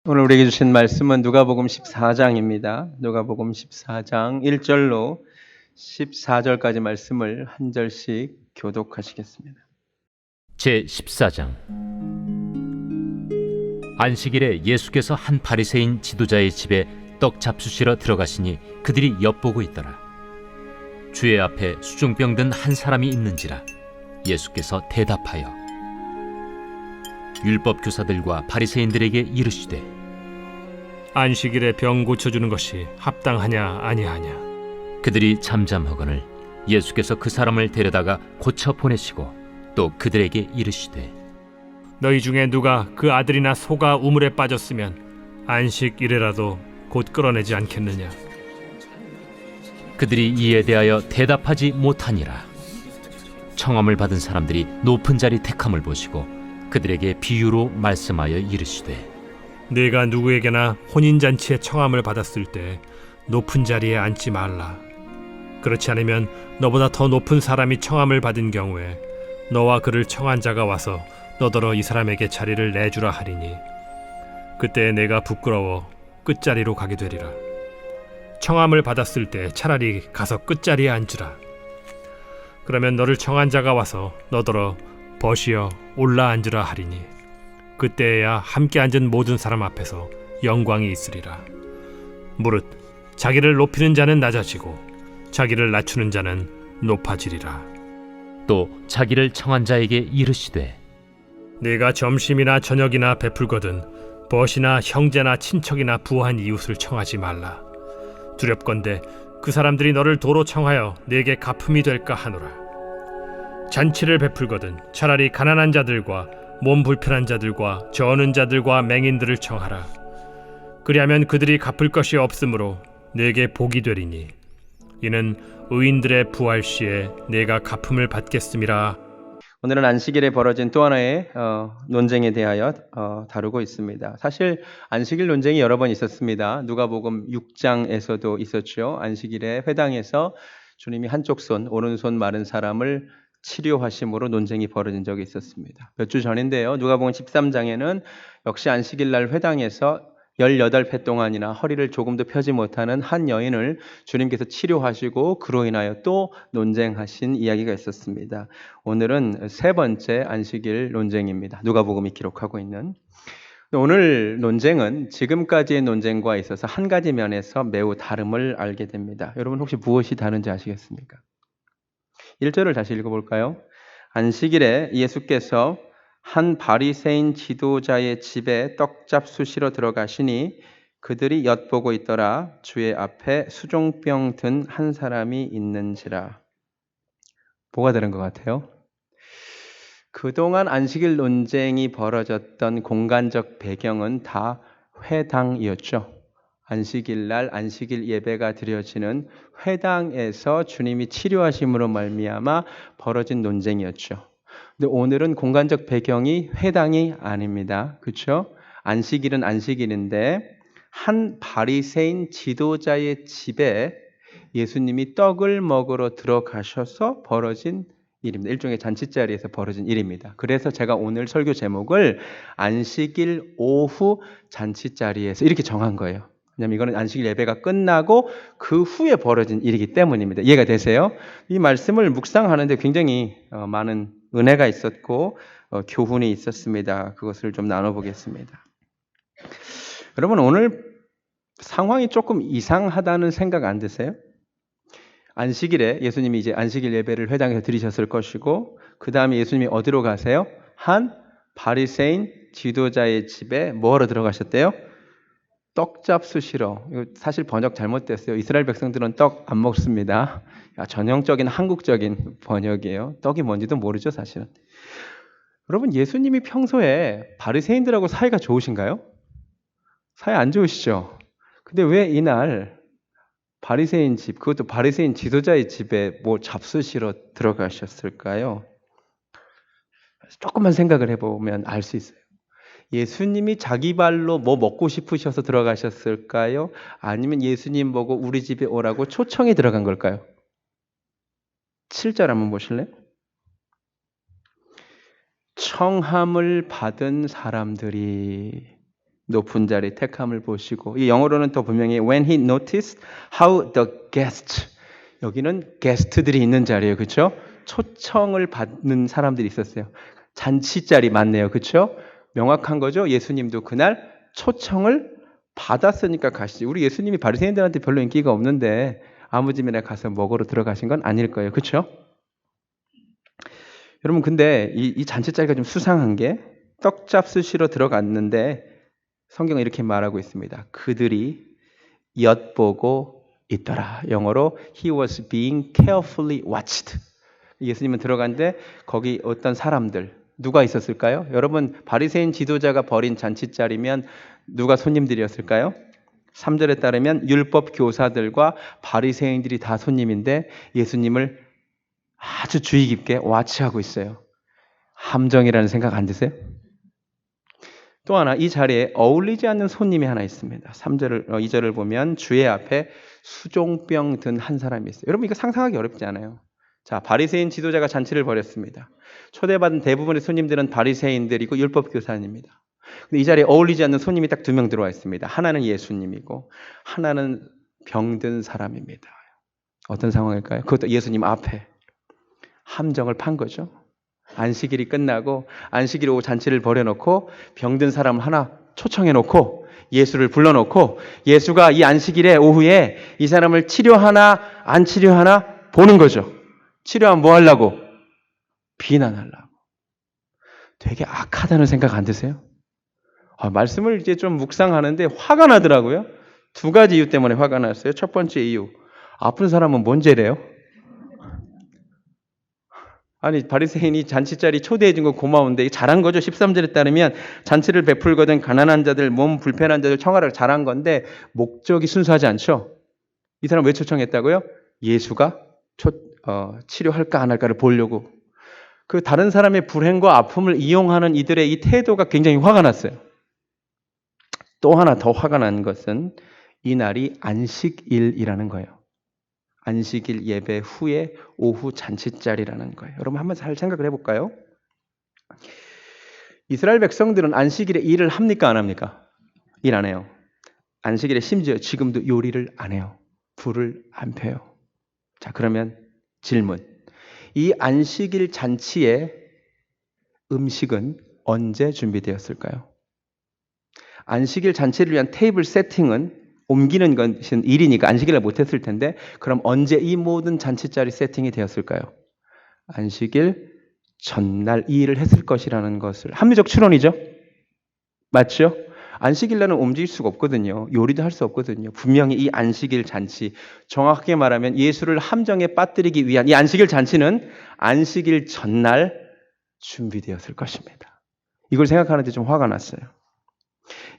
오늘 우리에게 주신 말씀은 누가복음 14장입니다. 누가복음 14장 1절로 14절까지 말씀을 한 절씩 교독하시겠습니다. 제14장. 안식일에 예수께서 한 바리새인 지도자의 집에 떡 잡수시러 들어가시니 그들이 엿보고 있더라. 주의 앞에 수중병 든 한 사람이 있는지라. 예수께서 대답하여 율법 교사들과 바리새인들에게 이르시되 안식일에 병 고쳐주는 것이 합당하냐 아니하냐. 그들이 잠잠하거늘 예수께서 그 사람을 데려다가 고쳐 보내시고 또 그들에게 이르시되 너희 중에 누가 그 아들이나 소가 우물에 빠졌으면 안식일에라도 곧 끌어내지 않겠느냐. 그들이 이에 대하여 대답하지 못하니라. 청함을 받은 사람들이 높은 자리 택함을 보시고 그들에게 비유로 말씀하여 이르시되 네가 누구에게나 혼인잔치에 청함을 받았을 때 높은 자리에 앉지 말라. 그렇지 않으면 너보다 더 높은 사람이 청함을 받은 경우에 너와 그를 청한 자가 와서 너더러 이 사람에게 자리를 내주라 하리니 그때 내가 부끄러워 끝자리로 가게 되리라. 청함을 받았을 때 차라리 가서 끝자리에 앉으라. 그러면 너를 청한 자가 와서 너더러 벗이여 올라 앉으라 하리니 그때야 함께 앉은 모든 사람 앞에서 영광이 있으리라. 무릇 자기를 높이는 자는 낮아지고 자기를 낮추는 자는 높아지리라. 또 자기를 청한 자에게 이르시되 네가 점심이나 저녁이나 베풀거든 벗이나 형제나 친척이나 부한 이웃을 청하지 말라. 두렵건대 그 사람들이 너를 도로 청하여 네게 갚음이 될까 하노라. 잔치를 베풀거든 차라리 가난한 자들과 몸 불편한 자들과 저는 자들과 맹인들을 청하라. 그리하면 그들이 갚을 것이 없으므로 네게 복이 되리니 이는 의인들의 부활 시에 네가 갚음을 받겠음이라. 오늘은 안식일에 벌어진 또 하나의 논쟁에 대하여 다루고 있습니다. 사실 안식일 논쟁이 여러 번 있었습니다. 누가복음 6장에서도 있었죠. 안식일에 회당에서 주님이 한쪽 손, 오른손 마른 사람을 치료하심으로 논쟁이 벌어진 적이 있었습니다. 몇 주 전인데요. 누가복음 13장에는 역시 안식일 날 회당에서 18회 동안이나 허리를 조금도 펴지 못하는 한 여인을 주님께서 치료하시고 그로 인하여 또 논쟁하신 이야기가 있었습니다. 오늘은 세 번째 안식일 논쟁입니다. 누가복음이 기록하고 있는. 오늘 논쟁은 지금까지의 논쟁과 있어서 한 가지 면에서 매우 다름을 알게 됩니다. 여러분 혹시 무엇이 다른지 아시겠습니까? 1절을 다시 읽어볼까요? 안식일에 예수께서 한 바리새인 지도자의 집에 떡잡수시러 들어가시니 그들이 엿보고 있더라. 주의 앞에 수종병 든 한 사람이 있는지라. 뭐가 다른 것 같아요? 그동안 안식일 논쟁이 벌어졌던 공간적 배경은 다 회당이었죠. 안식일 날 안식일 예배가 드려지는 회당에서 주님이 치료하심으로 말미암아 벌어진 논쟁이었죠. 근데 오늘은 공간적 배경이 회당이 아닙니다. 그렇죠? 안식일은 안식일인데 한 바리새인 지도자의 집에 예수님이 떡을 먹으러 들어가셔서 벌어진 일입니다. 일종의 잔치자리에서 벌어진 일입니다. 그래서 제가 오늘 설교 제목을 안식일 오후 잔치자리에서 이렇게 정한 거예요. 왜냐하면 이거는 안식일 예배가 끝나고 그 후에 벌어진 일이기 때문입니다. 이해가 되세요? 이 말씀을 묵상하는데 굉장히 많은 은혜가 있었고 교훈이 있었습니다. 그것을 좀 나눠보겠습니다. 여러분 오늘 상황이 조금 이상하다는 생각 안 드세요? 안식일에 예수님이 이제 안식일 예배를 회당에서 드리셨을 것이고 그 다음에 예수님이 어디로 가세요? 한 바리새인 지도자의 집에 뭐하러 들어가셨대요? 떡 잡수시러. 이거 사실 번역 잘못됐어요. 이스라엘 백성들은 떡 안 먹습니다. 전형적인 한국적인 번역이에요. 떡이 뭔지도 모르죠, 사실은. 여러분, 예수님이 평소에 바리새인들하고 사이가 좋으신가요? 사이 안 좋으시죠? 근데 왜 이날 바리새인 집, 그것도 바리새인 지도자의 집에 뭐 잡수시러 들어가셨을까요? 조금만 생각을 해보면 알 수 있어요. 예수님이 자기 발로 뭐 먹고 싶으셔서 들어가셨을까요? 아니면 예수님 보고 우리 집에 오라고 초청이 들어간 걸까요? 7절 한번 보실래요? 청함을 받은 사람들이 높은 자리 택함을 보시고, 이 영어로는 또 분명히 when he noticed how the guests, 여기는 게스트들이 있는 자리예요. 그렇죠? 초청을 받는 사람들이 있었어요. 잔치 자리 맞네요. 그렇죠? 명확한 거죠. 예수님도 그날 초청을 받았으니까 가시지. 우리 예수님이 바리새인들한테 별로 인기가 없는데 아무 집이나 가서 먹으러 들어가신 건 아닐 거예요. 그렇죠? 여러분, 근데 이 잔치 자리가 좀 수상한 게 떡 잡수시러 들어갔는데 성경은 이렇게 말하고 있습니다. 그들이 엿보고 있더라. 영어로 he was being carefully watched. 예수님은 들어갔는데 거기 어떤 사람들, 누가 있었을까요? 여러분, 바리새인 지도자가 벌인 잔치자리면 누가 손님들이었을까요? 3절에 따르면 율법 교사들과 바리새인들이 다 손님인데 예수님을 아주 주의 깊게 와치하고 있어요. 함정이라는 생각 안 드세요? 또 하나, 이 자리에 어울리지 않는 손님이 하나 있습니다. 2절을 보면 주의 앞에 수종병 든 한 사람이 있어요. 여러분, 이거 상상하기 어렵지 않아요? 자, 바리새인 지도자가 잔치를 벌였습니다. 초대받은 대부분의 손님들은 바리새인들이고 율법 교사입니다. 근데 이 자리에 어울리지 않는 손님이 딱 2명 들어와 있습니다. 하나는 예수님이고 하나는 병든 사람입니다. 어떤 상황일까요? 그것도 예수님 앞에 함정을 판 거죠. 안식일이 끝나고 안식일 오후 잔치를 벌여놓고 병든 사람을 하나 초청해놓고 예수를 불러놓고 예수가 이 안식일에 오후에 이 사람을 치료하나 안 치료하나 보는 거죠. 치료하면 뭐 하려고? 비난하려고. 되게 악하다는 생각 안 드세요? 말씀을 이제 좀 묵상하는데 화가 나더라고요. 2가지 이유 때문에 화가 났어요. 첫 번째 이유, 아픈 사람은 뭔 죄래요? 아니, 바리새인이 잔치 자리 초대해 준 거 고마운데 잘한 거죠. 13절에 따르면 잔치를 베풀거든 가난한 자들, 몸 불편한 자들 청하라고 잘한 건데 목적이 순수하지 않죠. 이 사람 왜 초청했다고요? 예수가 치료할까 안 할까를 보려고. 그 다른 사람의 불행과 아픔을 이용하는 이들의 이 태도가 굉장히 화가 났어요. 또 하나 더 화가 난 것은 이 날이 안식일이라는 거예요. 안식일 예배 후에 오후 잔치자리라는 거예요. 여러분, 한번 잘 생각을 해볼까요? 이스라엘 백성들은 안식일에 일을 합니까 안 합니까? 일 안 해요. 안식일에 심지어 지금도 요리를 안 해요. 불을 안 펴요. 자, 그러면 질문. 이 안식일 잔치의 음식은 언제 준비되었을까요? 안식일 잔치를 위한 테이블 세팅은 옮기는 것은 일이니까 안식일을 못했을 텐데 그럼 언제 이 모든 잔치자리 세팅이 되었을까요? 안식일 전날 이 일을 했을 것이라는 것을 합리적 추론이죠? 맞죠? 안식일날은 움직일 수가 없거든요. 요리도 할 수 없거든요. 분명히 이 안식일 잔치, 정확하게 말하면 예수를 함정에 빠뜨리기 위한 이 안식일 잔치는 안식일 전날 준비되었을 것입니다. 이걸 생각하는데 좀 화가 났어요.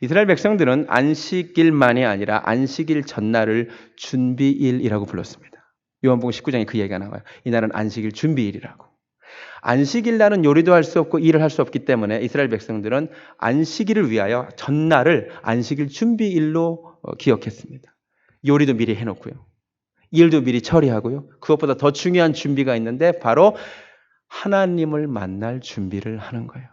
이스라엘 백성들은 안식일만이 아니라 안식일 전날을 준비일이라고 불렀습니다. 요한복음 19장에 그 얘기가 나와요. 이날은 안식일 준비일이라고. 안식일 날은 요리도 할 수 없고 일을 할 수 없기 때문에 이스라엘 백성들은 안식일을 위하여 전날을 안식일 준비일로 기억했습니다. 요리도 미리 해놓고요. 일도 미리 처리하고요. 그것보다 더 중요한 준비가 있는데 바로 하나님을 만날 준비를 하는 거예요.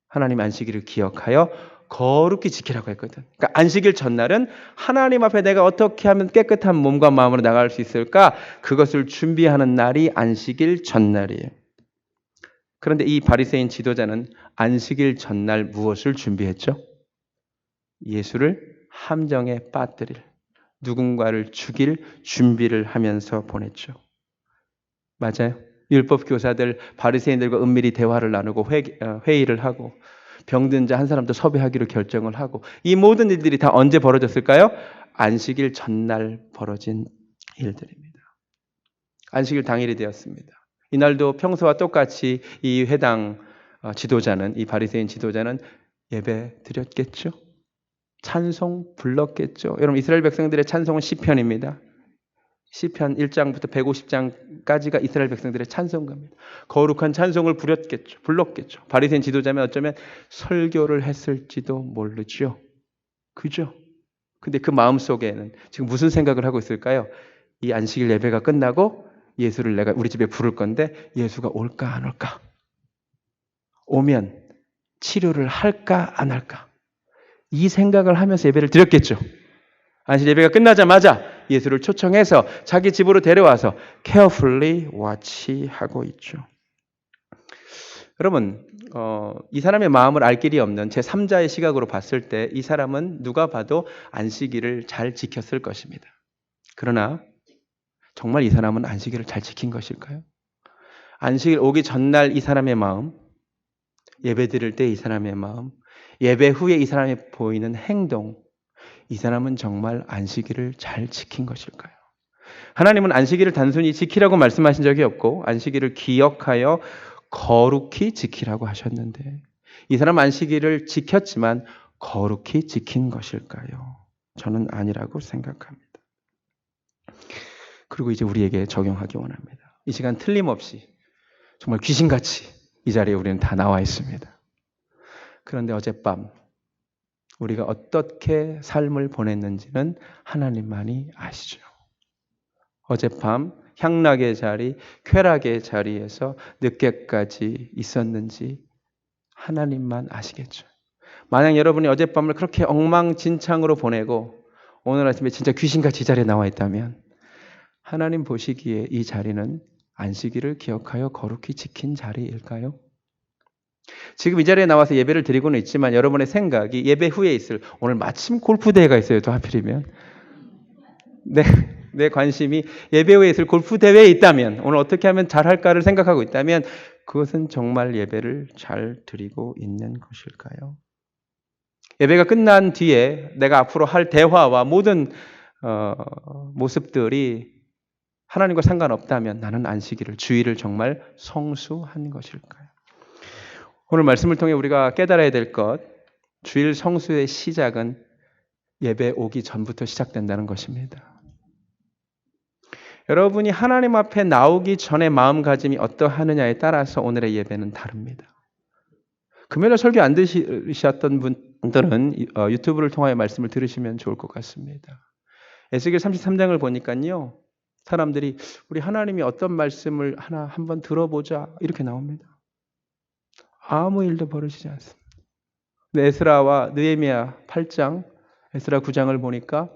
하나님 안식일을 기억하여 거룩히 지키라고 했거든. 그러니까 안식일 전날은 하나님 앞에 내가 어떻게 하면 깨끗한 몸과 마음으로 나갈 수 있을까? 그것을 준비하는 날이 안식일 전날이에요. 그런데 이 바리새인 지도자는 안식일 전날 무엇을 준비했죠? 예수를 함정에 빠뜨릴, 누군가를 죽일 준비를 하면서 보냈죠. 맞아요. 율법 교사들, 바리새인들과 은밀히 대화를 나누고 회의를 하고 병든 자 한 사람도 섭외하기로 결정을 하고 이 모든 일들이 다 언제 벌어졌을까요? 안식일 전날 벌어진 일들입니다. 안식일 당일이 되었습니다. 이날도 평소와 똑같이 이 회당 지도자는, 이 바리새인 지도자는 예배 드렸겠죠? 찬송 불렀겠죠? 여러분, 이스라엘 백성들의 찬송은 시편입니다. 시편 1장부터 150장까지가 이스라엘 백성들의 찬송가입니다. 거룩한 찬송을 불렀겠죠. 바리새인 지도자면 어쩌면 설교를 했을지도 모르죠. 그죠? 근데 그 마음속에는 지금 무슨 생각을 하고 있을까요? 이 안식일 예배가 끝나고 예수를 내가 우리 집에 부를 건데 예수가 올까 안 올까? 오면 치료를 할까 안 할까? 이 생각을 하면서 예배를 드렸겠죠. 안식 예배가 끝나자마자 예수를 초청해서 자기 집으로 데려와서 carefully watch하고 있죠. 여러분, 이 사람의 마음을 알 길이 없는 제3자의 시각으로 봤을 때 이 사람은 누가 봐도 안식일을 잘 지켰을 것입니다. 그러나 정말 이 사람은 안식일을 잘 지킨 것일까요? 안식일 오기 전날 이 사람의 마음, 예배 드릴 때 이 사람의 마음, 예배 후에 이 사람이 보이는 행동, 이 사람은 정말 안식일을 잘 지킨 것일까요? 하나님은 안식일을 단순히 지키라고 말씀하신 적이 없고 안식일을 기억하여 거룩히 지키라고 하셨는데 이 사람 안식일을 지켰지만 거룩히 지킨 것일까요? 저는 아니라고 생각합니다. 그리고 이제 우리에게 적용하기 원합니다. 이 시간 틀림없이 정말 귀신같이 이 자리에 우리는 다 나와 있습니다. 그런데 어젯밤 우리가 어떻게 삶을 보냈는지는 하나님만이 아시죠. 어젯밤 향락의 자리, 쾌락의 자리에서 늦게까지 있었는지 하나님만 아시겠죠. 만약 여러분이 어젯밤을 그렇게 엉망진창으로 보내고 오늘 아침에 진짜 귀신같이 이 자리에 나와 있다면 하나님 보시기에 이 자리는 안식일을 기억하여 거룩히 지킨 자리일까요? 지금 이 자리에 나와서 예배를 드리고는 있지만 여러분의 생각이 예배 후에 있을 오늘 마침 골프대회가 있어요. 또 하필이면 내 관심이 예배 후에 있을 골프대회에 있다면 오늘 어떻게 하면 잘할까를 생각하고 있다면 그것은 정말 예배를 잘 드리고 있는 것일까요? 예배가 끝난 뒤에 내가 앞으로 할 대화와 모든 모습들이 하나님과 상관없다면 나는 안식일을, 주일을 정말 성수한 것일까요? 오늘 말씀을 통해 우리가 깨달아야 될 것, 주일 성수의 시작은 예배 오기 전부터 시작된다는 것입니다. 여러분이 하나님 앞에 나오기 전에 마음가짐이 어떠하느냐에 따라서 오늘의 예배는 다릅니다. 금요일에 설교 안 들으셨던 분들은 유튜브를 통하여 말씀을 들으시면 좋을 것 같습니다. 에스겔 33장을 보니까요. 사람들이 우리 하나님이 어떤 말씀을 한번 들어보자 이렇게 나옵니다. 아무 일도 벌어지지 않습니다. 에스라와 느헤미야 8장, 에스라 9장을 보니까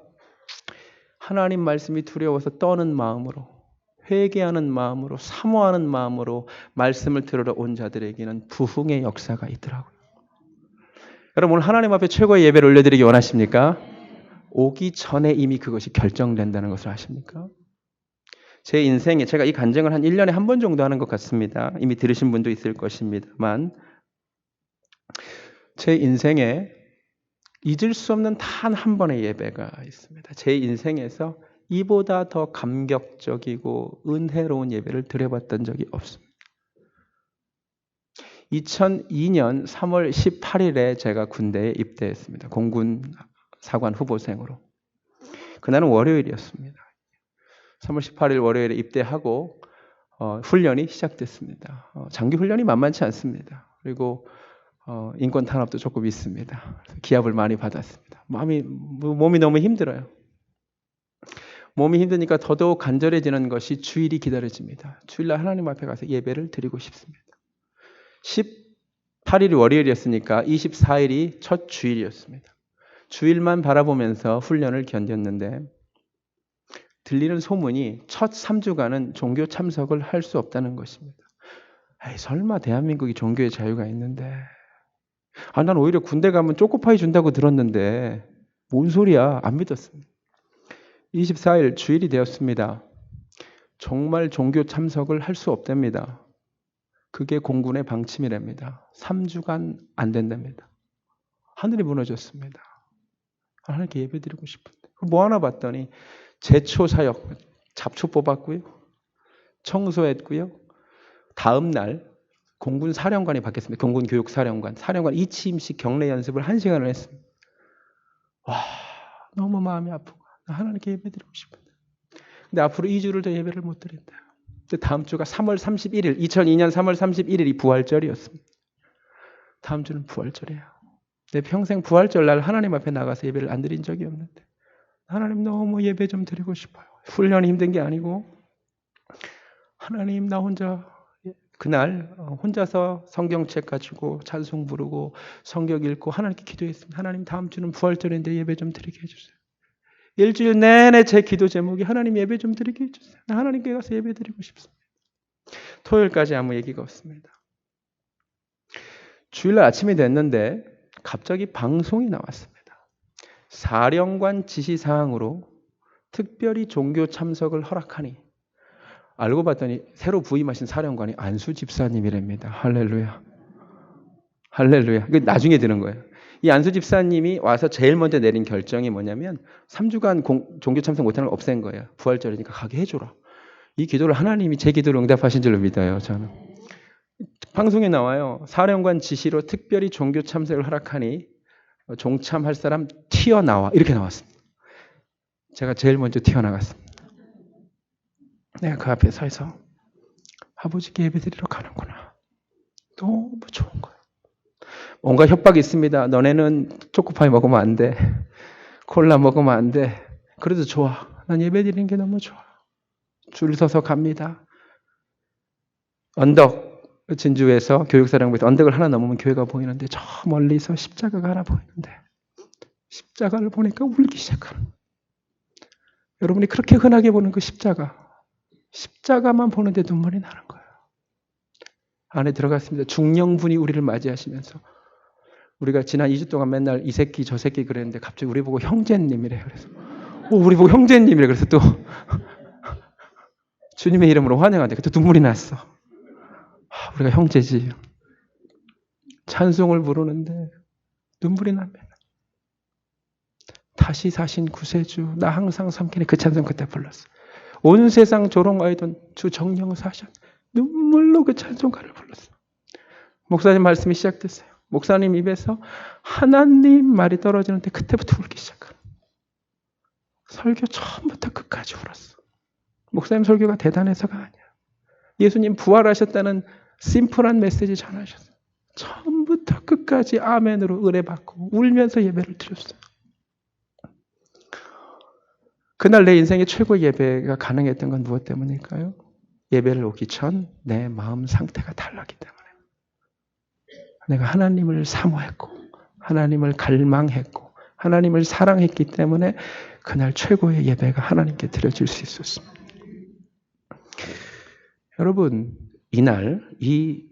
하나님 말씀이 두려워서 떠는 마음으로, 회개하는 마음으로, 사모하는 마음으로 말씀을 들으러 온 자들에게는 부흥의 역사가 있더라고요. 여러분 오늘 하나님 앞에 최고의 예배를 올려드리기 원하십니까? 오기 전에 이미 그것이 결정된다는 것을 아십니까? 제 인생에 제가 이 간증을 한 1년에 한 번 정도 하는 것 같습니다. 이미 들으신 분도 있을 것입니다만 제 인생에 잊을 수 없는 단 한 번의 예배가 있습니다. 제 인생에서 이보다 더 감격적이고 은혜로운 예배를 드려봤던 적이 없습니다. 2002년 3월 18일에 제가 군대에 입대했습니다. 공군 사관 후보생으로. 그날은 월요일이었습니다. 3월 18일 월요일에 입대하고 훈련이 시작됐습니다. 장기 훈련이 만만치 않습니다. 그리고 인권 탄압도 조금 있습니다. 기합을 많이 받았습니다. 몸이 너무 힘들어요. 몸이 힘드니까 더더욱 간절해지는 것이 주일이 기다려집니다. 주일날 하나님 앞에 가서 예배를 드리고 싶습니다. 18일이 월요일이었으니까 24일이 첫 주일이었습니다. 주일만 바라보면서 훈련을 견뎠는데 들리는 소문이 첫 3주간은 종교 참석을 할 수 없다는 것입니다. 설마 대한민국이 종교의 자유가 있는데 난 오히려 군대 가면 초코파이 준다고 들었는데 뭔 소리야, 안 믿었습니다. 24일 주일이 되었습니다. 정말 종교 참석을 할 수 없답니다. 그게 공군의 방침이랍니다. 3주간 안 된답니다. 하늘이 무너졌습니다. 하나님께 예배드리고 싶은데 뭐 하나 봤더니 제초 사역, 잡초 뽑았고요. 청소했고요. 다음 날 공군 사령관이 바뀌었습니다. 공군 교육 사령관 2취임식 경례 연습을 1시간을 했습니다. 와, 너무 마음이 아프고 하나님께 예배드리고 싶은데 근데 앞으로 2주를 더 예배를 못 드린다. 근데 다음 주가 3월 31일, 2002년 3월 31일이 부활절이었습니다. 다음 주는 부활절이에요. 내 평생 부활절 날 하나님 앞에 나가서 예배를 안 드린 적이 없는데 하나님 너무 예배 좀 드리고 싶어요. 훈련이 힘든 게 아니고 하나님 나 혼자 그날 혼자서 성경책 가지고 찬송 부르고 성경 읽고 하나님께 기도했습니다. 하나님 다음 주는 부활절인데 예배 좀 드리게 해주세요. 일주일 내내 제 기도 제목이 하나님 예배 좀 드리게 해주세요. 나 하나님께 가서 예배 드리고 싶습니다. 토요일까지 아무 얘기가 없습니다. 주일날 아침이 됐는데 갑자기 방송이 나왔습니다. 사령관 지시사항으로 특별히 종교 참석을 허락하니 알고 봤더니 새로 부임하신 사령관이 안수 집사님이랍니다. 할렐루야. 할렐루야. 그 나중에 드는 거예요. 이 안수 집사님이 와서 제일 먼저 내린 결정이 뭐냐면 3주간 종교 참석 못하는 걸 없앤 거예요. 부활절이니까 가게 해줘라. 이 기도를 하나님이 제 기도를 응답하신 줄로 믿어요. 저는. 방송에 나와요. 사령관 지시로 특별히 종교 참석을 허락하니 종참할 사람 튀어나와. 이렇게 나왔습니다. 제가 제일 먼저 튀어나갔습니다. 내가 그 앞에 서서 아버지께 예배드리러 가는구나. 너무 좋은 거예요. 뭔가 협박이 있습니다. 너네는 초코파이 먹으면 안 돼. 콜라 먹으면 안 돼. 그래도 좋아. 난 예배드리는 게 너무 좋아. 줄 서서 갑니다. 언덕, 진주에서 교육사령부에서 언덕을 하나 넘으면 교회가 보이는데 저 멀리서 십자가가 하나 보이는데 십자가를 보니까 울기 시작하는 거예요. 여러분이 그렇게 흔하게 보는 그 십자가만 보는데 눈물이 나는 거예요. 안에 들어갔습니다. 중령분이 우리를 맞이하시면서 우리가 지난 2주 동안 맨날 이 새끼 저 새끼 그랬는데 갑자기 우리 보고 형제님이래. 그래서 우리 보고 형제님이래. 그래서 또 주님의 이름으로 환영한대. 그때 눈물이 났어. 우리가 형제지. 찬송을 부르는데 눈물이 납니다. 다시 사신 구세주 나 항상 섬기는 그 찬송 그때 불렀어. 온 세상 조롱하였던 주 정령 사셨. 눈물로 그 찬송가를 불렀어. 목사님 말씀이 시작됐어요. 목사님 입에서 하나님 말이 떨어지는데 그때부터 울기 시작한. 설교 처음부터 끝까지 울었어. 목사님 설교가 대단해서가 아니야. 예수님 부활하셨다는 심플한 메시지 전하셨어요. 처음부터 끝까지 아멘으로 의뢰받고 울면서 예배를 드렸어요. 그날 내 인생의 최고의 예배가 가능했던 건 무엇 때문일까요? 예배를 오기 전 내 마음 상태가 달랐기 때문에. 내가 하나님을 사모했고 하나님을 갈망했고 하나님을 사랑했기 때문에 그날 최고의 예배가 하나님께 드려질 수 있었습니다. 여러분, 이날 이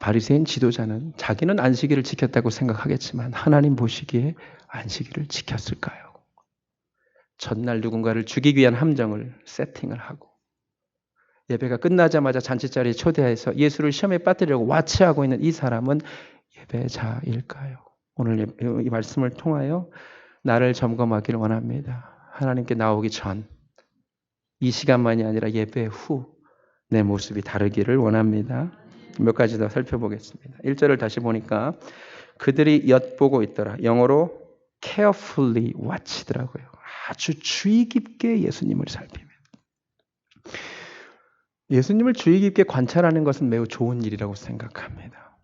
바리새인 지도자는 자기는 안식일을 지켰다고 생각하겠지만 하나님 보시기에 안식일을 지켰을까요? 전날 누군가를 죽이기 위한 함정을 세팅을 하고 예배가 끝나자마자 잔치자리에 초대해서 예수를 시험에 빠뜨리려고 와치하고 있는 이 사람은 예배자일까요? 오늘 이 말씀을 통하여 나를 점검하기를 원합니다. 하나님께 나오기 전, 이 시간만이 아니라 예배 후 내 모습이 다르기를 원합니다. 몇 가지 더 살펴보겠습니다. 1절을 다시 보니까 그들이 엿보고 있더라. 영어로 carefully watch더라고요. 아주 주의 깊게 예수님을 살피며. 예수님을 주의 깊게 관찰하는 것은 매우 좋은 일이라고 생각합니다.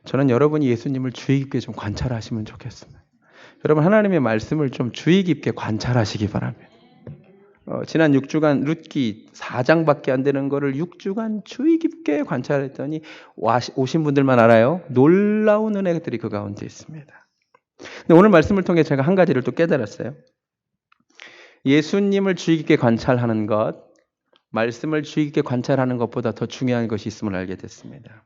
저는 여러분이 예수님을 주의 깊게 좀 관찰하시면 좋겠습니다. 여러분 하나님의 말씀을 좀 주의 깊게 관찰하시기 바랍니다. 지난 6주간 룻기 4장밖에 안 되는 거를 6주간 주의 깊게 관찰했더니 오신 분들만 알아요. 놀라운 은혜들이 그 가운데 있습니다. 근데 오늘 말씀을 통해 제가 한 가지를 또 깨달았어요. 예수님을 주의 깊게 관찰하는 것, 말씀을 주의 깊게 관찰하는 것보다 더 중요한 것이 있음을 알게 됐습니다.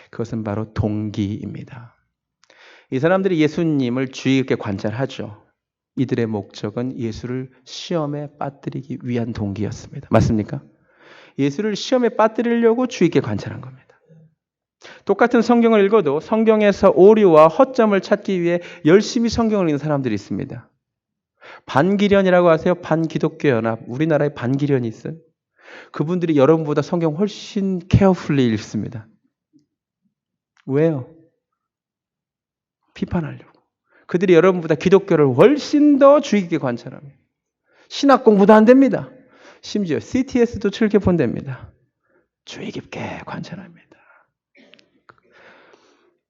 그것은 바로 동기입니다. 이 사람들이 예수님을 주의 깊게 관찰하죠. 이들의 목적은 예수를 시험에 빠뜨리기 위한 동기였습니다. 맞습니까? 예수를 시험에 빠뜨리려고 주의 깊게 관찰한 겁니다. 똑같은 성경을 읽어도 성경에서 오류와 허점을 찾기 위해 열심히 성경을 읽는 사람들이 있습니다. 반기련이라고 하세요? 반기독교 연합. 우리나라에 반기련이 있어요. 그분들이 여러분보다 성경 훨씬 케어풀리 읽습니다. 왜요? 비판하려고. 그들이 여러분보다 기독교를 훨씬 더 주의 깊게 관찰합니다. 신학 공부도 안 됩니다. 심지어 CTS도 즐겨 본답니다. 주의 깊게 관찰합니다.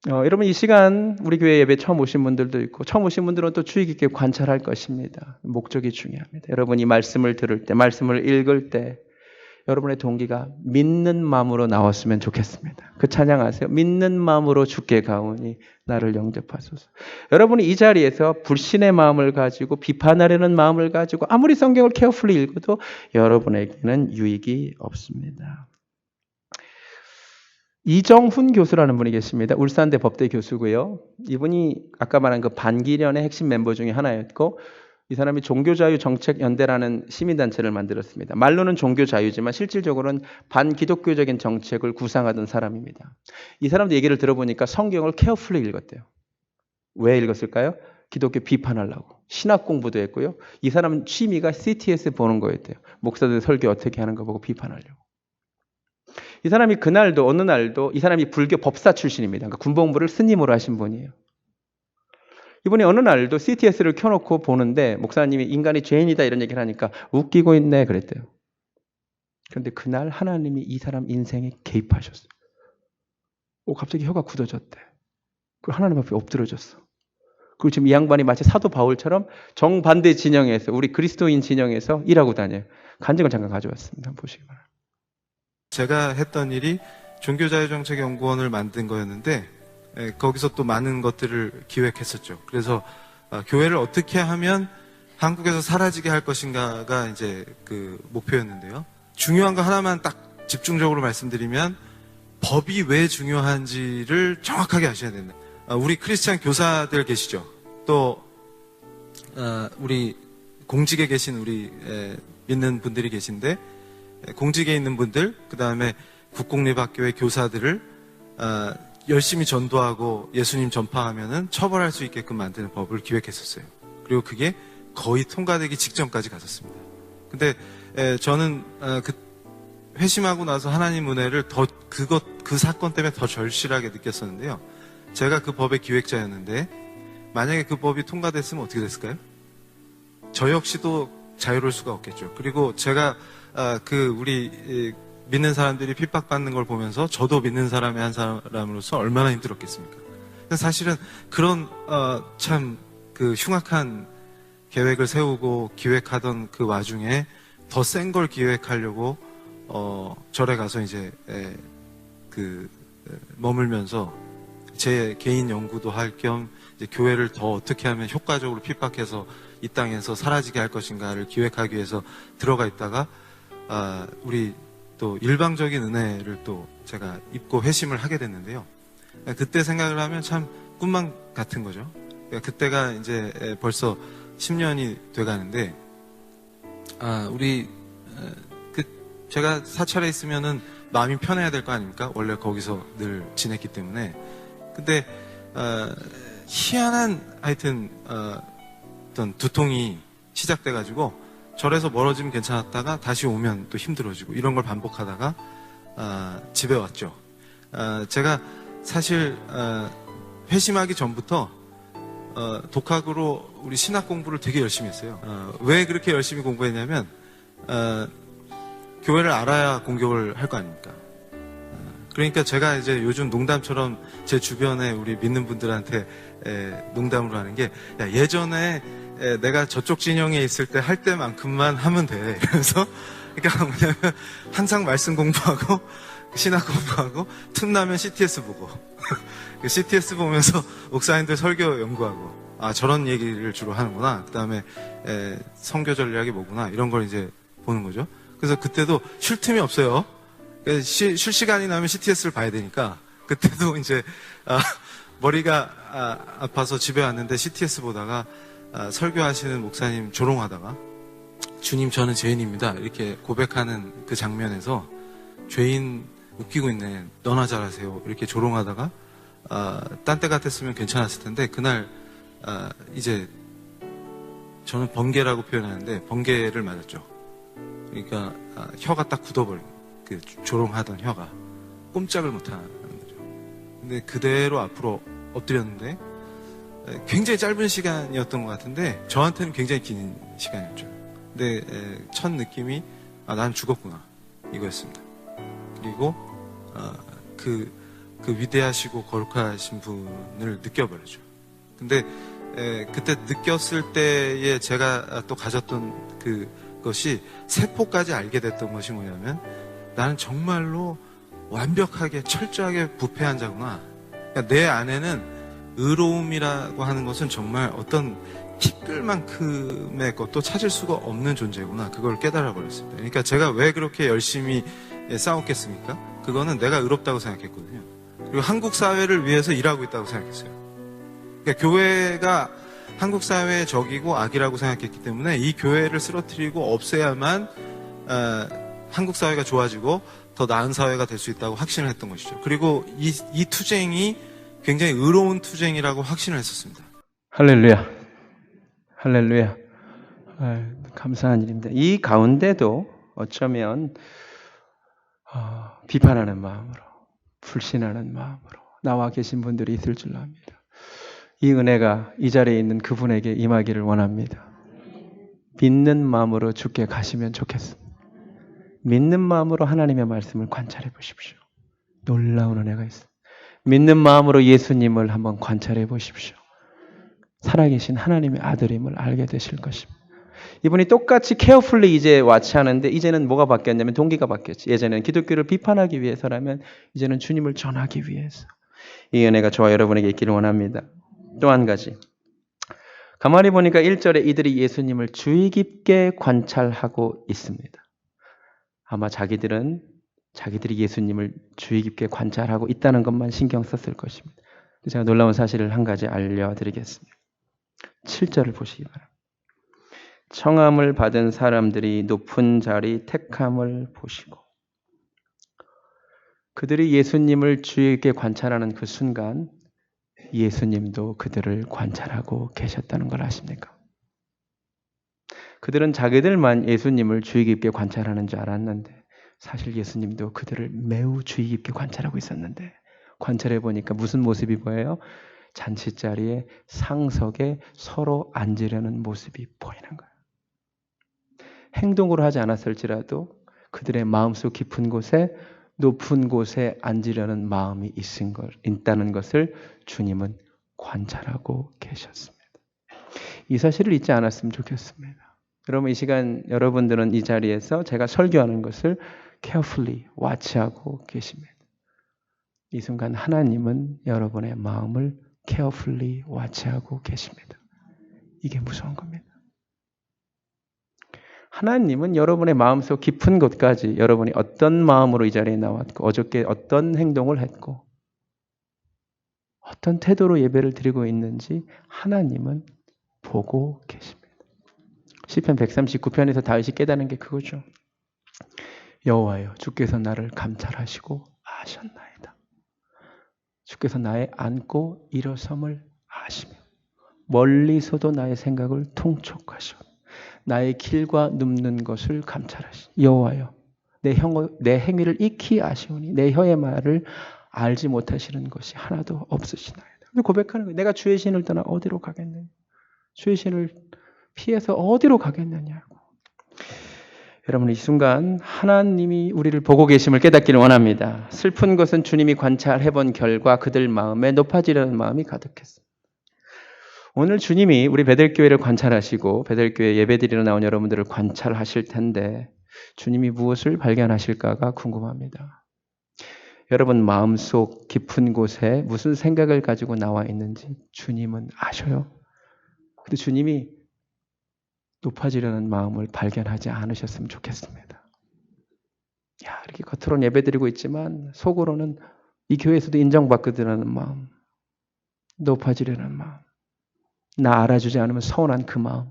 여러분 이 시간 우리 교회 예배 처음 오신 분들도 있고 처음 오신 분들은 또 주의 깊게 관찰할 것입니다. 목적이 중요합니다. 여러분이 말씀을 들을 때, 말씀을 읽을 때 여러분의 동기가 믿는 마음으로 나왔으면 좋겠습니다. 그 찬양하세요. 믿는 마음으로 주께 가오니 나를 영접하소서. 여러분이 이 자리에서 불신의 마음을 가지고 비판하려는 마음을 가지고 아무리 성경을 케어풀리 읽어도 여러분에게는 유익이 없습니다. 이정훈 교수라는 분이 계십니다. 울산대 법대 교수고요. 이분이 아까 말한 그 반기련의 핵심 멤버 중에 하나였고, 이 사람이 종교자유정책연대라는 시민단체를 만들었습니다. 말로는 종교자유지만 실질적으로는 반기독교적인 정책을 구상하던 사람입니다. 이 사람도 얘기를 들어보니까 성경을 케어풀리 읽었대요. 왜 읽었을까요? 기독교 비판하려고. 신학 공부도 했고요. 이 사람 취미가 CTS 보는 거였대요. 목사들 설교 어떻게 하는 거 보고 비판하려고. 이 사람이 그날도 어느 날도 이 사람이 불교 법사 출신입니다. 그러니까 군복무를 스님으로 하신 분이에요. 이분이 어느 날도 CTS를 켜놓고 보는데 목사님이 인간이 죄인이다 이런 얘기를 하니까 웃기고 있네 그랬대요. 그런데 그날 하나님이 이 사람 인생에 개입하셨어요. 갑자기 혀가 굳어졌대. 그리고 하나님 앞에 엎드려졌어. 그리고 지금 이 양반이 마치 사도 바울처럼 정반대 진영에서 우리 그리스도인 진영에서 일하고 다녀요. 간증을 잠깐 가져왔습니다. 한번 보시기 바랍니다. 제가 했던 일이 종교자유정책연구원을 만든 거였는데 거기서 또 많은 것들을 기획했었죠. 그래서 교회를 어떻게 하면 한국에서 사라지게 할 것인가가 이제 그 목표였는데요. 중요한 거 하나만 딱 집중적으로 말씀드리면 법이 왜 중요한지를 정확하게 아셔야 된다. 우리 크리스찬 교사들 계시죠. 또 우리 공직에 계신 우리 믿는 분들이 계신데 공직에 있는 분들, 그 다음에 국공립학교의 교사들을 열심히 전도하고 예수님 전파하면은 처벌할 수 있게끔 만드는 법을 기획했었어요. 그리고 그게 거의 통과되기 직전까지 갔었습니다. 근데 저는 그 회심하고 나서 하나님 은혜를 그 사건 때문에 더 절실하게 느꼈었는데요. 제가 그 법의 기획자였는데 만약에 그 법이 통과됐으면 어떻게 됐을까요? 저 역시도 자유로울 수가 없겠죠. 그리고 제가 우리 믿는 사람들이 핍박받는 걸 보면서 저도 믿는 사람의 한 사람으로서 얼마나 힘들었겠습니까? 사실은 그런 참 그 흉악한 계획을 세우고 기획하던 그 와중에 더 센 걸 기획하려고 절에 가서 이제 머물면서 제 개인 연구도 할 겸 이제 교회를 더 어떻게 하면 효과적으로 핍박해서 이 땅에서 사라지게 할 것인가를 기획하기 위해서 들어가 있다가 우리 또 일방적인 은혜를 또 제가 입고 회심을 하게 됐는데요. 그때 생각을 하면 참 꿈만 같은 거죠. 그때가 이제 벌써 10년이 돼가는데 제가 사찰에 있으면은 마음이 편해야 될 거 아닙니까? 원래 거기서 늘 지냈기 때문에. 근데 희한한 하여튼 어떤 두통이 시작돼가지고 절에서 멀어지면 괜찮았다가 다시 오면 또 힘들어지고 이런 걸 반복하다가 집에 왔죠. 제가 사실 회심하기 전부터 독학으로 우리 신학 공부를 되게 열심히 했어요. 왜 그렇게 열심히 공부했냐면 교회를 알아야 공격을 할 거 아닙니까? 그러니까 제가 이제 요즘 농담처럼 제 주변에 우리 믿는 분들한테 농담으로 하는 게 예전에 내가 저쪽 진영에 있을 때 할 때만큼만 하면 돼. 그래서 그러니까 뭐냐면 항상 말씀 공부하고 신학 공부하고 틈나면 CTS 보고 CTS 보면서 목사님들 설교 연구하고 저런 얘기를 주로 하는구나. 그 다음에 선교 전략이 뭐구나 이런 걸 이제 보는 거죠. 그래서 그때도 쉴 틈이 없어요. 쉴 시간이 나면 CTS를 봐야 되니까 그때도 이제 머리가 아파서 집에 왔는데 CTS 보다가 설교하시는 목사님 조롱하다가 주님 저는 죄인입니다 이렇게 고백하는 그 장면에서 죄인 웃기고 있네 너나 잘하세요 이렇게 조롱하다가 딴 때 같았으면 괜찮았을 텐데 그날 이제 저는 번개라고 표현하는데 번개를 맞았죠. 그러니까 혀가 딱 굳어버린 그 조롱하던 혀가 꼼짝을 못하는 거죠. 근데 그대로 앞으로 엎드렸는데 굉장히 짧은 시간이었던 것 같은데 저한테는 굉장히 긴 시간이었죠. 근데 첫 느낌이 난 죽었구나 이거였습니다. 그리고 그 위대하시고 거룩하신 분을 느껴버렸죠. 근데 그때 느꼈을 때에 제가 또 가졌던 그 것이 세포까지 알게 됐던 것이 뭐냐면 나는 정말로 완벽하게 철저하게 부패한 자구나. 그러니까 내 안에는 의로움이라고 하는 것은 정말 어떤 티끌만큼의 것도 찾을 수가 없는 존재구나. 그걸 깨달아 버렸습니다. 그러니까 제가 왜 그렇게 열심히 싸웠겠습니까? 그거는 내가 의롭다고 생각했거든요. 그리고 한국 사회를 위해서 일하고 있다고 생각했어요. 그러니까 교회가 한국 사회의 적이고 악이라고 생각했기 때문에 이 교회를 쓰러뜨리고 없애야만 한국 사회가 좋아지고 더 나은 사회가 될 수 있다고 확신을 했던 것이죠. 그리고 이 투쟁이 굉장히 의로운 투쟁이라고 확신을 했었습니다. 할렐루야. 할렐루야. 감사한 일입니다. 이 가운데도 어쩌면 비판하는 마음으로, 불신하는 마음으로 나와 계신 분들이 있을 줄 압니다. 이 은혜가 이 자리에 있는 그분에게 임하기를 원합니다. 믿는 마음으로 주께 가시면 좋겠습니다. 믿는 마음으로 하나님의 말씀을 관찰해 보십시오. 놀라운 은혜가 있습니다. 믿는 마음으로 예수님을 한번 관찰해 보십시오. 살아계신 하나님의 아들임을 알게 되실 것입니다. 이분이 똑같이 carefully 이제 와치하는데 이제는 뭐가 바뀌었냐면 동기가 바뀌었지. 예전에는 기독교를 비판하기 위해서라면 이제는 주님을 전하기 위해서. 이 은혜가 저와 여러분에게 있기를 원합니다. 또 한 가지. 가만히 보니까 1절에 이들이 예수님을 주의 깊게 관찰하고 있습니다. 아마 자기들이 예수님을 주의 깊게 관찰하고 있다는 것만 신경 썼을 것입니다. 제가 놀라운 사실을 한 가지 알려드리겠습니다. 7절을 보시기 바랍니다. 청함을 받은 사람들이 높은 자리 택함을 보시고 그들이 예수님을 주의 깊게 관찰하는 그 순간 예수님도 그들을 관찰하고 계셨다는 걸 아십니까? 그들은 자기들만 예수님을 주의 깊게 관찰하는 줄 알았는데 사실 예수님도 그들을 매우 주의 깊게 관찰하고 있었는데 관찰해 보니까 무슨 모습이 보여요? 잔치자리에 상석에 서로 앉으려는 모습이 보이는 거예요. 행동으로 하지 않았을지라도 그들의 마음속 깊은 곳에 높은 곳에 앉으려는 마음이 있다는 것을 주님은 관찰하고 계셨습니다. 이 사실을 잊지 않았으면 좋겠습니다. 여러분 이 시간 여러분들은 이 자리에서 제가 설교하는 것을 carefully watch하고 계십니다. 이 순간 하나님은 여러분의 마음을 carefully watch하고 계십니다. 이게 무서운 겁니다. 하나님은 여러분의 마음속 깊은 곳까지 여러분이 어떤 마음으로 이 자리에 나왔고 어저께 어떤 행동을 했고 어떤 태도로 예배를 드리고 있는지 하나님은 보고 계십니다. 시편 139편에서 다윗이 깨닫는 게 그거죠. 여호와여 주께서 나를 감찰하시고 아셨나이다. 주께서 나의 앉고 일어섬을 아시며 멀리서도 나의 생각을 통촉하시고 나의 길과 눕는 것을 감찰하시니 여호와여 내 행위를 익히 아시오니 내 혀의 말을 알지 못하시는 것이 하나도 없으시나이다. 고백하는 거예요. 내가 주의 신을 떠나 어디로 가겠느냐. 주의 신을 피해서 어디로 가겠느냐고. 여러분 이 순간 하나님이 우리를 보고 계심을 깨닫기를 원합니다. 슬픈 것은 주님이 관찰해본 결과 그들 마음에 높아지려는 마음이 가득했습니다. 오늘 주님이 우리 베델교회를 관찰하시고 베델교회 예배드리러 나온 여러분들을 관찰하실 텐데 주님이 무엇을 발견하실까가 궁금합니다. 여러분 마음속 깊은 곳에 무슨 생각을 가지고 나와 있는지 주님은 아셔요. 근데 주님이 높아지려는 마음을 발견하지 않으셨으면 좋겠습니다. 이렇게 겉으로는 예배드리고 있지만 속으로는 이 교회에서도 인정받거든라는 마음, 높아지려는 마음, 나 알아주지 않으면 서운한 그 마음,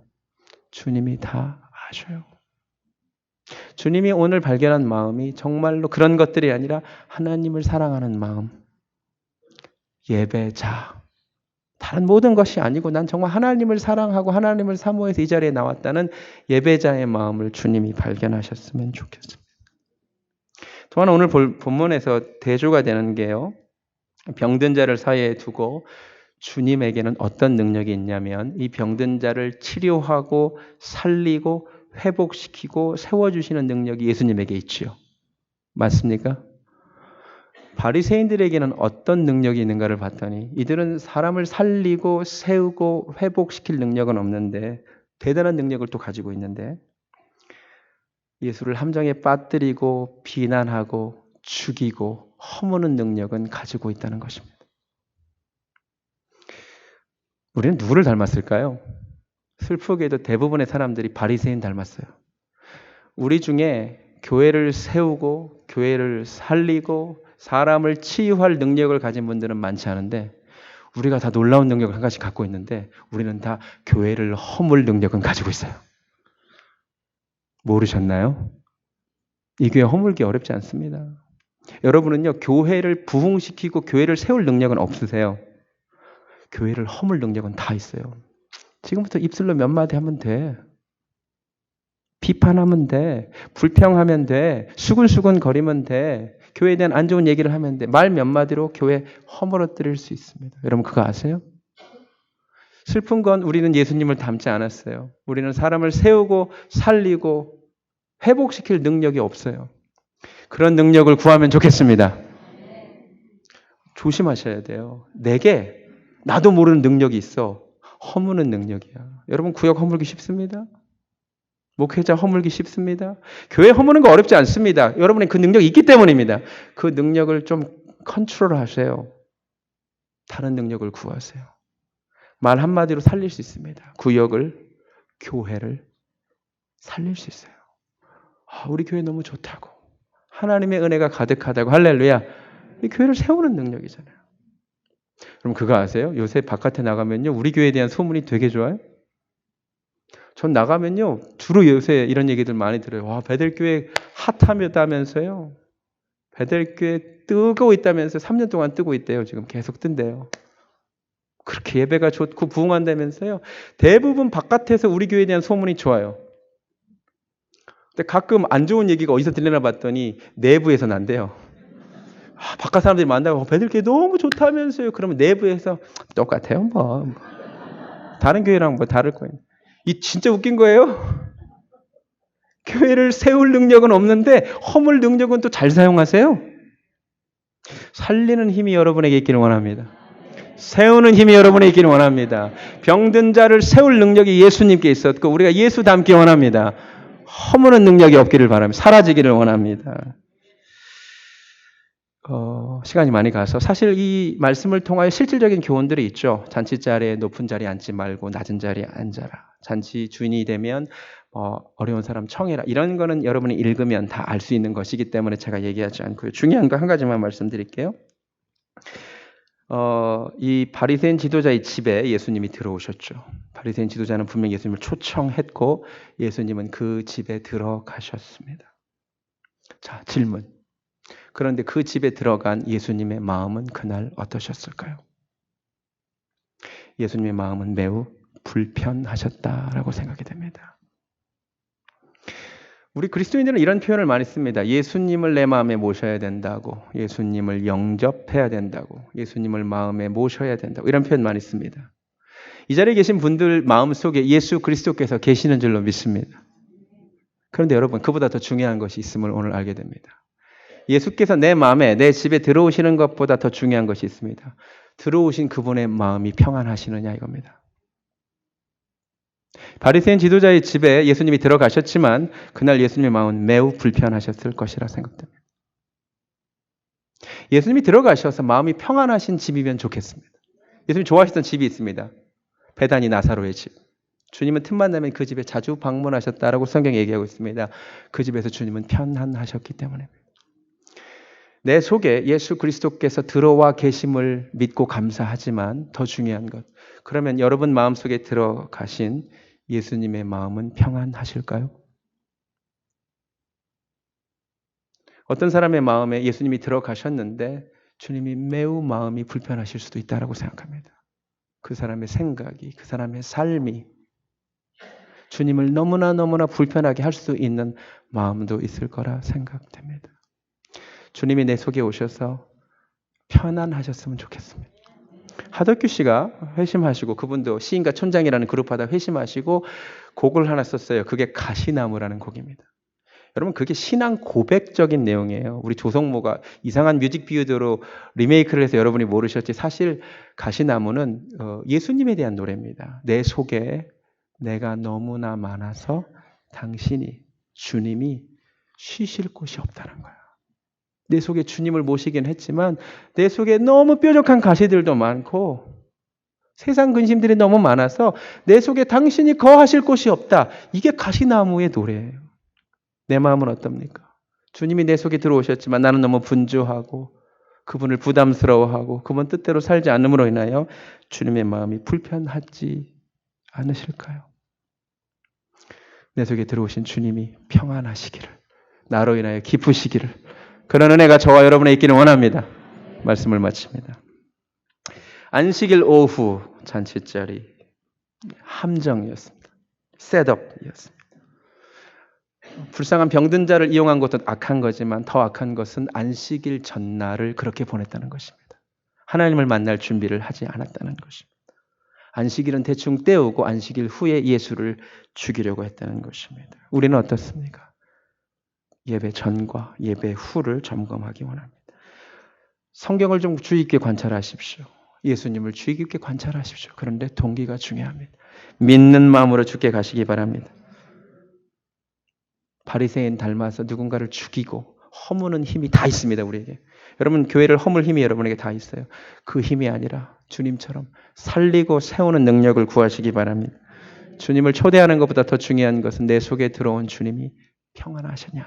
주님이 다 아셔요. 주님이 오늘 발견한 마음이 정말로 그런 것들이 아니라 하나님을 사랑하는 마음, 예배자, 다른 모든 것이 아니고 난 정말 하나님을 사랑하고 하나님을 사모해서 이 자리에 나왔다는 예배자의 마음을 주님이 발견하셨으면 좋겠습니다. 또한 오늘 본문에서 대조가 되는 게요. 병든 자를 사이에 두고 주님에게는 어떤 능력이 있냐면 이 병든 자를 치료하고 살리고 회복시키고 세워주시는 능력이 예수님에게 있지요. 맞습니까? 바리새인들에게는 어떤 능력이 있는가를 봤더니 이들은 사람을 살리고 세우고 회복시킬 능력은 없는데 대단한 능력을 또 가지고 있는데 예수를 함정에 빠뜨리고 비난하고 죽이고 허무는 능력은 가지고 있다는 것입니다. 우리는 누구를 닮았을까요? 슬프게도 대부분의 사람들이 바리새인 닮았어요. 우리 중에 교회를 세우고 교회를 살리고 사람을 치유할 능력을 가진 분들은 많지 않은데 우리가 다 놀라운 능력을 한 가지 갖고 있는데 우리는 다 교회를 허물 능력은 가지고 있어요. 모르셨나요? 이 교회 허물기 어렵지 않습니다. 여러분은요, 교회를 부흥시키고 교회를 세울 능력은 없으세요. 교회를 허물 능력은 다 있어요. 지금부터 입술로 몇 마디 하면 돼. 비판하면 돼. 불평하면 돼. 수근수근 거리면 돼. 교회에 대한 안 좋은 얘기를 하면 돼. 말 몇 마디로 교회 허물어뜨릴 수 있습니다. 여러분 그거 아세요? 슬픈 건 우리는 예수님을 닮지 않았어요. 우리는 사람을 세우고 살리고 회복시킬 능력이 없어요. 그런 능력을 구하면 좋겠습니다. 조심하셔야 돼요. 내게 나도 모르는 능력이 있어. 허무는 능력이야. 여러분 구역 허물기 쉽습니다. 목회자 허물기 쉽습니다. 교회 허무는 거 어렵지 않습니다. 여러분의 그 능력이 있기 때문입니다. 그 능력을 좀 컨트롤 하세요. 다른 능력을 구하세요. 말 한마디로 살릴 수 있습니다. 구역을, 교회를 살릴 수 있어요. 우리 교회 너무 좋다고. 하나님의 은혜가 가득하다고. 할렐루야. 이 교회를 세우는 능력이잖아요. 그럼 그거 아세요? 요새 바깥에 나가면요. 우리 교회에 대한 소문이 되게 좋아요. 전 나가면요. 주로 요새 이런 얘기들 많이 들어요. 와, 베델교회 핫하다면서요. 베델교회 뜨고 있다면서 3년 동안 뜨고 있대요. 지금 계속 뜬대요. 그렇게 예배가 좋고 부흥한다면서요. 대부분 바깥에서 우리 교회에 대한 소문이 좋아요. 근데 가끔 안 좋은 얘기가 어디서 들리나 봤더니 내부에서 난대요. 바깥 사람들이 만나고 베들교회 너무 좋다면서요. 그러면 내부에서 똑같아요. 뭐 다른 교회랑 뭐 다를 거예요. 이 진짜 웃긴 거예요. 교회를 세울 능력은 없는데 허물 능력은 또 잘 사용하세요. 살리는 힘이 여러분에게 있기를 원합니다. 세우는 힘이 여러분에게 있기를 원합니다. 병든 자를 세울 능력이 예수님께 있었고 우리가 예수 닮기 원합니다. 허무는 능력이 없기를 바랍니다. 사라지기를 원합니다. 시간이 많이 가서 사실 이 말씀을 통하여 실질적인 교훈들이 있죠. 잔치 자리에 높은 자리에 앉지 말고 낮은 자리에 앉아라. 잔치 주인이 되면 어려운 사람 청해라. 이런 거는 여러분이 읽으면 다 알 수 있는 것이기 때문에 제가 얘기하지 않고요. 중요한 거 한 가지만 말씀드릴게요. 이 바리새인 지도자의 집에 예수님이 들어오셨죠. 바리새인 지도자는 분명히 예수님을 초청했고 예수님은 그 집에 들어가셨습니다. 자, 질문. 그런데 그 집에 들어간 예수님의 마음은 그날 어떠셨을까요? 예수님의 마음은 매우 불편하셨다라고 생각이 됩니다. 우리 그리스도인들은 이런 표현을 많이 씁니다. 예수님을 내 마음에 모셔야 된다고, 예수님을 영접해야 된다고, 예수님을 마음에 모셔야 된다고 이런 표현 많이 씁니다. 이 자리에 계신 분들 마음속에 예수 그리스도께서 계시는 줄로 믿습니다. 그런데 여러분 그보다 더 중요한 것이 있음을 오늘 알게 됩니다. 예수께서 내 마음에 내 집에 들어오시는 것보다 더 중요한 것이 있습니다. 들어오신 그분의 마음이 평안하시느냐 이겁니다. 바리새인 지도자의 집에 예수님이 들어가셨지만 그날 예수님의 마음은 매우 불편하셨을 것이라 생각됩니다. 예수님이 들어가셔서 마음이 평안하신 집이면 좋겠습니다. 예수님이 좋아하셨던 집이 있습니다. 베다니 나사로의 집. 주님은 틈만 나면 그 집에 자주 방문하셨다라고 성경에 얘기하고 있습니다. 그 집에서 주님은 편안하셨기 때문입니다. 내 속에 예수 그리스도께서 들어와 계심을 믿고 감사하지만 더 중요한 것. 그러면 여러분 마음속에 들어가신 예수님의 마음은 평안하실까요? 어떤 사람의 마음에 예수님이 들어가셨는데 주님이 매우 마음이 불편하실 수도 있다고 생각합니다. 그 사람의 생각이, 그 사람의 삶이 주님을 너무나 불편하게 할 수 있는 마음도 있을 거라 생각됩니다. 주님이 내 속에 오셔서 편안하셨으면 좋겠습니다. 하덕규 씨가 회심하시고 그분도 시인과 촌장이라는 그룹하다 회심하시고 곡을 하나 썼어요. 그게 가시나무라는 곡입니다. 여러분 그게 신앙 고백적인 내용이에요. 우리 조성모가 이상한 뮤직 비디오로 리메이크를 해서 여러분이 모르셨지 사실 가시나무는 예수님에 대한 노래입니다. 내 속에 내가 너무나 많아서 당신이 주님이 쉬실 곳이 없다는 거야. 내 속에 주님을 모시긴 했지만 내 속에 너무 뾰족한 가시들도 많고 세상 근심들이 너무 많아서 내 속에 당신이 거하실 곳이 없다. 이게 가시나무의 노래예요. 내 마음은 어떻습니까? 주님이 내 속에 들어오셨지만 나는 너무 분주하고 그분을 부담스러워하고 그분 뜻대로 살지 않음으로 인하여 주님의 마음이 불편하지 않으실까요? 내 속에 들어오신 주님이 평안하시기를, 나로 인하여 기쁘시기를, 그런 은혜가 저와 여러분에 있기를 원합니다. 말씀을 마칩니다. 안식일 오후 잔치자리 함정이었습니다. 셋업이었습니다. 불쌍한 병든 자를 이용한 것도 악한 거지만 더 악한 것은 안식일 전날을 그렇게 보냈다는 것입니다. 하나님을 만날 준비를 하지 않았다는 것입니다. 안식일은 대충 때우고 안식일 후에 예수를 죽이려고 했다는 것입니다. 우리는 어떻습니까? 예배 전과 예배 후를 점검하기 원합니다. 성경을 좀 주의 깊게 관찰하십시오. 예수님을 주의 깊게 관찰하십시오. 그런데 동기가 중요합니다. 믿는 마음으로 주께 가시기 바랍니다. 바리새인 닮아서 누군가를 죽이고 허무는 힘이 다 있습니다. 우리에게. 여러분 교회를 허물 힘이 여러분에게 다 있어요. 그 힘이 아니라 주님처럼 살리고 세우는 능력을 구하시기 바랍니다. 주님을 초대하는 것보다 더 중요한 것은 내 속에 들어온 주님이 평안하시냐,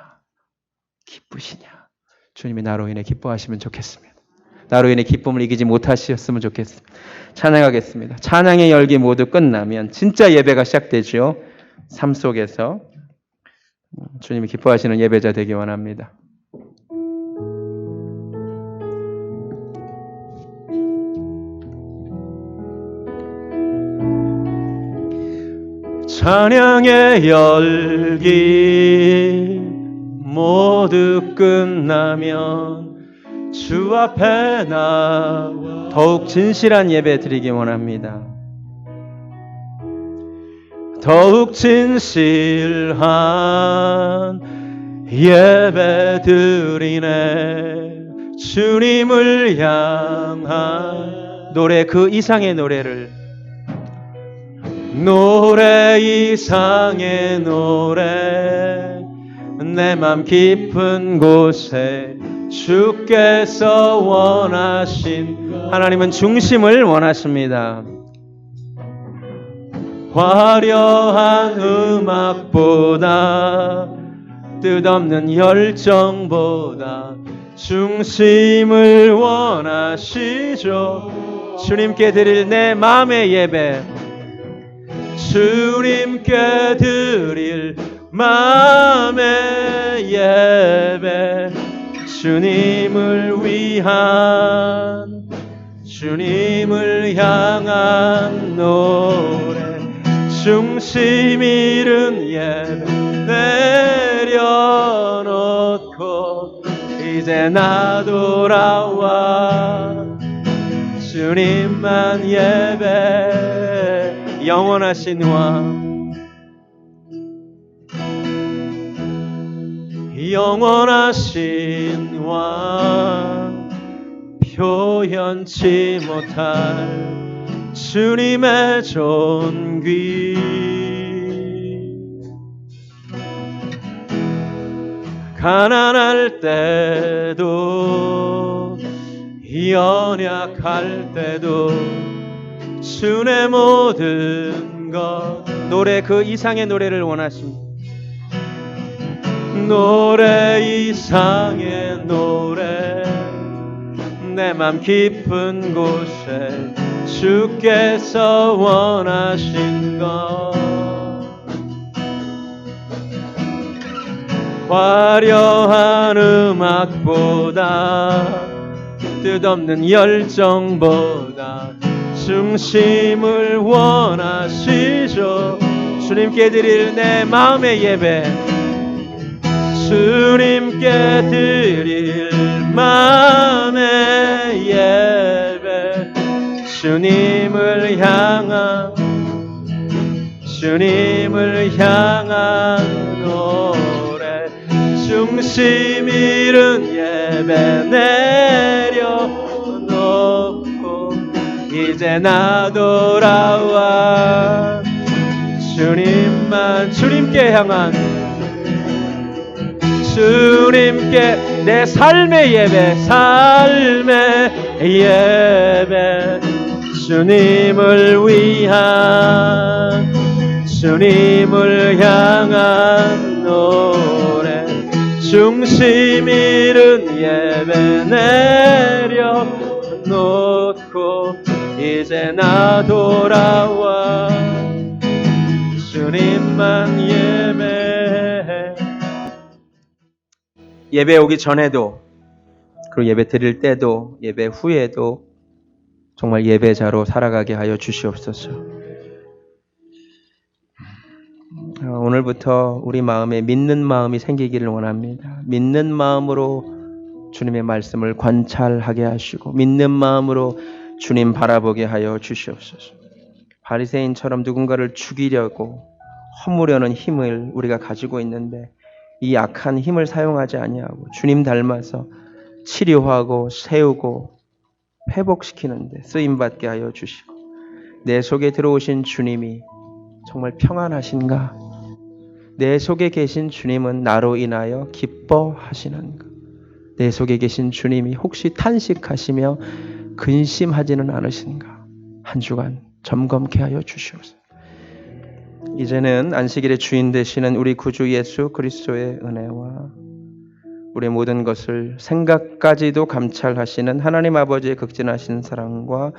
기쁘시냐. 주님이 나로 인해 기뻐하시면 좋겠습니다. 나로 인해 기쁨을 이기지 못하셨으면 좋겠습니다. 찬양하겠습니다. 찬양의 열기 모두 끝나면 진짜 예배가 시작되죠. 삶 속에서 주님이 기뻐하시는 예배자 되기 원합니다. 찬양의 열기 모두 끝나면 주 앞에 나와 더욱 진실한 예배 드리기 원합니다. 더욱 진실한 예배 드리네. 주님을 향한 노래, 그 이상의 노래를, 노래 이상의 노래, 내 맘 깊은 곳에 주께서 원하신, 하나님은 중심을 원하십니다. 화려한 음악보다 뜻없는 열정보다 중심을 원하시죠. 주님께 드릴 내 마음의 예배, 주님께 드릴 마음의 예배, 주님을 위한, 주님을 향한 노래, 중심 잃은 예배 내려놓고 이제 나 돌아와 주님만 예배. 영원하신 왕, 영원하신 왕, 표현치 못할 주님의 존귀, 가난할 때도 연약할 때도 주의 모든 것, 노래 그 이상의 노래를 원하십니다. 노래 이상의 노래, 내 맘 깊은 곳에 주께서 원하신 것, 화려한 음악보다 뜻없는 열정보다 중심을 원하시죠. 주님께 드릴 내 마음의 예배, 주님께 드릴 마음의 예배, 주님을 향한, 주님을 향한 노래, 중심 잃은 예배 내려놓고 이제 나 돌아와 주님만, 주님께 향한, 주님께 내 삶의 예배, 삶의 예배, 주님을 위한, 주님을 향한 노래, 중심 잃은 예배 내려놓고 이제 나 돌아와 주님만 예배해. 예배 오기 전에도, 그리고 예배 드릴 때도, 예배 후에도 정말 예배자로 살아가게 하여 주시옵소서. 오늘부터 우리 마음에 믿는 마음이 생기기를 원합니다. 믿는 마음으로 주님의 말씀을 관찰하게 하시고 믿는 마음으로 주님 바라보게 하여 주시옵소서. 바리새인처럼 누군가를 죽이려고 허무려는 힘을 우리가 가지고 있는데 이 약한 힘을 사용하지 아니하고 주님 닮아서 치료하고 세우고 회복시키는데 쓰임받게 하여 주시고, 내 속에 들어오신 주님이 정말 평안하신가? 내 속에 계신 주님은 나로 인하여 기뻐하시는가? 내 속에 계신 주님이 혹시 탄식하시며 근심하지는 않으신가? 한 주간 점검케 하여 주시옵소서. 이제는 안식일의 주인 되시는 우리 구주 예수 그리스도의 은혜와 우리의 모든 것을 생각까지도 감찰하시는 하나님 아버지의 극진하신 사랑과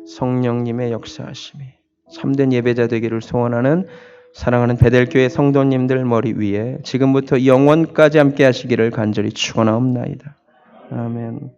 성령님의 역사하심이 참된 예배자 되기를 소원하는 사랑하는 베델교회 성도님들 머리 위에 지금부터 영원까지 함께 하시기를 간절히 축원하옵나이다. 아멘.